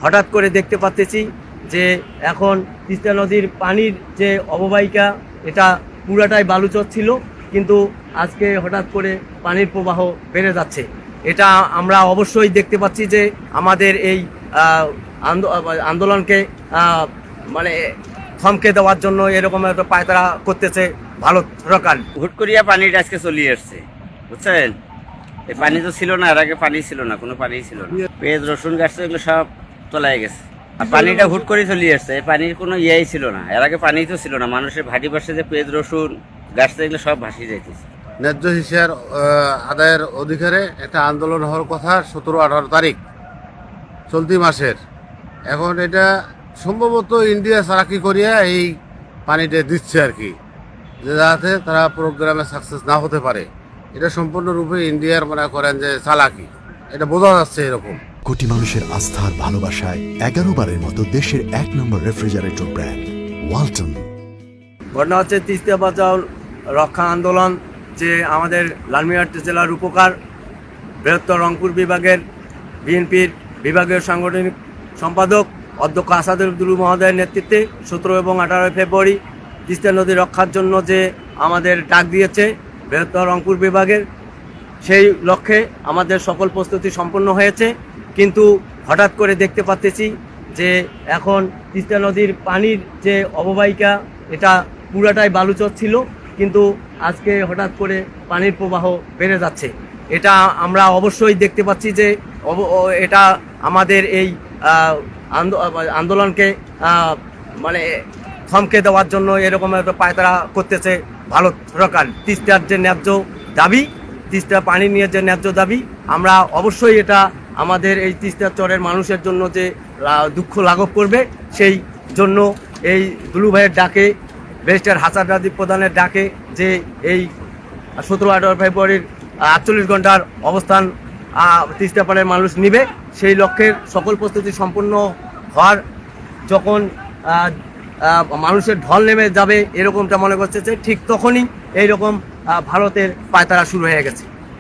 হঠাৎ করে দেখতে পাচ্ছি যে এখন তিস্তা নদীর পানির যে অববাহিকা এটা পুরাটাই বালুচর ছিল, কিন্তু আজকে হঠাৎ করে পানির প্রবাহ বেড়ে যাচ্ছে। এটা আমরা অবশ্যই দেখতে পাচ্ছি যে আমাদের এই আন্দোলনকে মানে থমকে দেওয়ার জন্য এরকম একটা পায়তারা করতেছে ভারত সরকার। হুট করিয়া পানিটা আজকে চলিয়ে আসছে, বুঝছেন? এই পানি তো ছিল না, এর আগে পানি ছিল না, কোনো পানি ছিল না। পেঁয়াজ রসুন গাছ এগুলো সব তলায় গেছে, আর পানিটা হুট করে চলিয়ে আসছে। এই পানির কোনো ইয়েই ছিল না, এর আগে পানি তো ছিল না। মানুষের ভাটি পাশে যে পেঁয়াজ রসুন গাছ এগুলো সব ভাসিয়ে যাইতেছে। ন্যায্য হিসার আদায়ের অধিকারে একটা আন্দোলন হওয়ার কথা 17-18 তারিখ চলতি মাসের। এখন এটা সম্ভবত ইন্ডিয়া চালাকি করিয়া এই পানিটা দিচ্ছে আর কি, যে যাতে তারা প্রোগ্রামে সাকসেস না হতে পারে। এটা সম্পূর্ণরূপে ইন্ডিয়ার মনে করেন যে চালাকি, এটা বোঝা যাচ্ছে এরকম। কোটি মানুষের আস্থার ভালোবাসায় 11 বারের মতো দেশের 1 নম্বর রেফ্রিজারেটর ব্র্যান্ড ওয়ালটন। ঘটনা হচ্ছে তিস্তা বাঁচাও রক্ষা আন্দোলন, যে আমাদের লালমিরহাট জেলার উপকার বৃহত্তর রংপুর বিভাগের বিএনপির বিভাগীয় সাংগঠনিক সম্পাদক অধ্যক্ষ আসাদুল মহোদয়ের নেতৃত্বে 17 এবং 18 ফেব্রুয়ারি তিস্তা নদী রক্ষার জন্য যে আমাদের ডাক দিয়েছে বৃহত্তর রংপুর বিভাগের, সেই লক্ষ্যে আমাদের সকল প্রস্তুতি সম্পন্ন হয়েছে। কিন্তু হঠাৎ করে দেখতে পাচ্ছি যে এখন তিস্তা নদীর পানির যে অববাহিকা এটা পুরাটাই বালুচর ছিল, কিন্তু আজকে হঠাৎ করে পানির প্রবাহ বেড়ে যাচ্ছে। এটা আমরা অবশ্যই দেখতে পাচ্ছি যে এটা আমাদের এই আন্দোলনকে মানে থমকে দেওয়ার জন্য এরকম একটা পায়তারা করতেছে ভারত সরকার। তিস্তার যে ন্যায্য দাবি, তিস্তা পানি নিয়ে যে ন্যায্য দাবি, আমরা অবশ্যই এটা আমাদের এই তিস্তার চরের মানুষের জন্য যে দুঃখ লাঘব করবে, সেই জন্য এই দুলু ভাইয়ের ডাকে, ব্যারিস্টার হাসান রাজীব প্রধানের ডাকে যে এই 17-18 ফেব্রুয়ারির 48 ঘন্টার অবস্থান তিস্তা পাড়ের মানুষ নিবে, সেই লক্ষ্যের সকল প্রস্তুতি সম্পূর্ণ হওয়ার যখন মানুষের ঢল নেমে যাবে এরকমটা মনে করছে, ঠিক তখনই এইরকম ভারতের পায়তারা শুরু হয়ে গেছে।